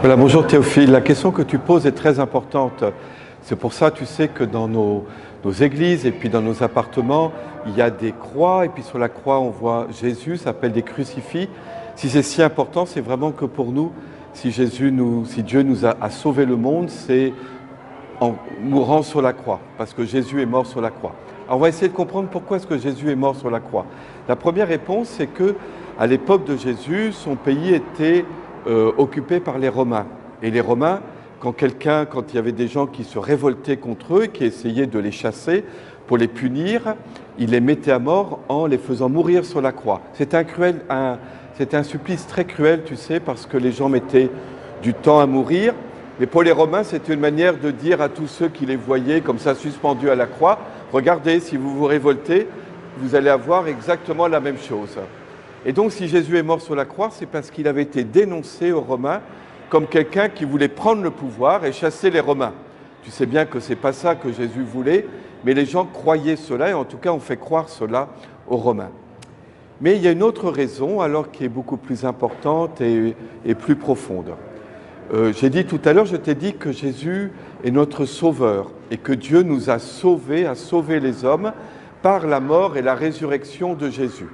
Voilà, bonjour Théophile. La question que tu poses est très importante. C'est pour ça, tu sais, que dans nos églises et puis dans nos appartements, il y a des croix et puis sur la croix, on voit Jésus, ça s'appelle des crucifix. Si c'est si important, c'est vraiment que pour nous, si Dieu nous a sauvé le monde, c'est en mourant sur la croix, parce que Jésus est mort sur la croix. Alors on va essayer de comprendre pourquoi est-ce que Jésus est mort sur la croix. La première réponse, c'est que à l'époque de Jésus, son pays était occupé par les Romains. Et les Romains, quand il y avait des gens qui se révoltaient contre eux, qui essayaient de les chasser pour les punir, ils les mettaient à mort en les faisant mourir sur la croix. C'était un supplice très cruel, tu sais, parce que les gens mettaient du temps à mourir. Mais pour les Romains, c'était une manière de dire à tous ceux qui les voyaient comme ça suspendus à la croix, regardez, si vous vous révoltez, vous allez avoir exactement la même chose. Et donc, si Jésus est mort sur la croix, c'est parce qu'il avait été dénoncé aux Romains comme quelqu'un qui voulait prendre le pouvoir et chasser les Romains. Tu sais bien que ce n'est pas ça que Jésus voulait, mais les gens croyaient cela, et en tout cas, on fait croire cela aux Romains. Mais il y a une autre raison, alors qui est beaucoup plus importante et plus profonde. J'ai dit tout à l'heure, je t'ai dit que Jésus est notre sauveur et que Dieu nous a sauvés, a sauvé les hommes par la mort et la résurrection de Jésus.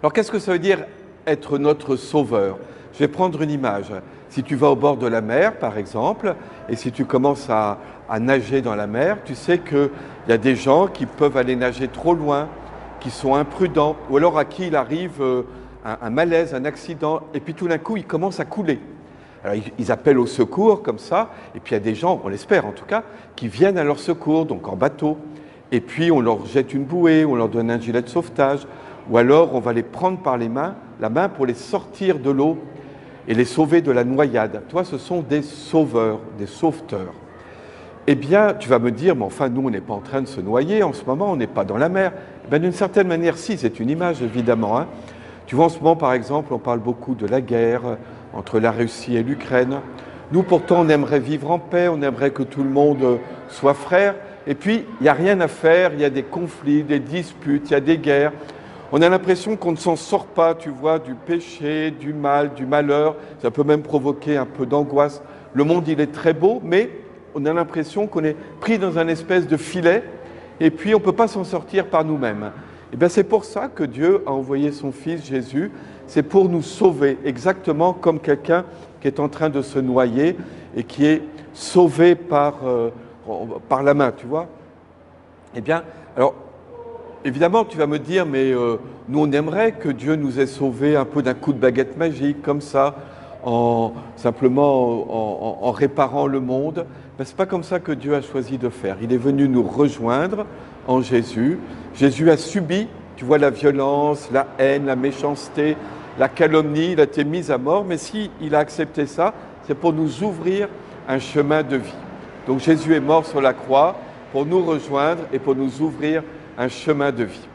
Alors qu'est-ce que ça veut dire être notre sauveur? Je vais prendre une image. Si tu vas au bord de la mer, par exemple, et si tu commences à nager dans la mer, tu sais qu'il y a des gens qui peuvent aller nager trop loin, qui sont imprudents, ou alors à qui il arrive un malaise, un accident, et puis tout d'un coup, ils commencent à couler. Alors ils appellent au secours comme ça, et puis il y a des gens, on l'espère en tout cas, qui viennent à leur secours, donc en bateau, et puis on leur jette une bouée, on leur donne un gilet de sauvetage, ou alors on va les prendre par la main pour les sortir de l'eau et les sauver de la noyade. Toi, ce sont des sauveurs, des sauveteurs. Eh bien, tu vas me dire, mais enfin, nous, on n'est pas en train de se noyer en ce moment, on n'est pas dans la mer. Eh bien, d'une certaine manière, si, c'est une image, évidemment. Hein. Tu vois, en ce moment, par exemple, on parle beaucoup de la guerre entre la Russie et l'Ukraine. Nous, pourtant, on aimerait vivre en paix, on aimerait que tout le monde soit frère. Et puis, il n'y a rien à faire, il y a des conflits, des disputes, il y a des guerres. On a l'impression qu'on ne s'en sort pas, tu vois, du péché, du mal, du malheur. Ça peut même provoquer un peu d'angoisse. Le monde, il est très beau, mais on a l'impression qu'on est pris dans un espèce de filet et puis on ne peut pas s'en sortir par nous-mêmes. Et bien c'est pour ça que Dieu a envoyé son Fils Jésus. C'est pour nous sauver, exactement comme quelqu'un qui est en train de se noyer et qui est sauvé par la main, tu vois. Eh bien, alors, évidemment, tu vas me dire, mais nous, on aimerait que Dieu nous ait sauvés un peu d'un coup de baguette magique, comme ça, simplement en réparant le monde. Mais ce n'est pas comme ça que Dieu a choisi de faire. Il est venu nous rejoindre en Jésus. Jésus a subi, tu vois, la violence, la haine, la méchanceté, la calomnie. Il a été mis à mort, mais s'il a accepté ça, c'est pour nous ouvrir un chemin de vie. Donc Jésus est mort sur la croix pour nous rejoindre et pour nous ouvrir un chemin de vie.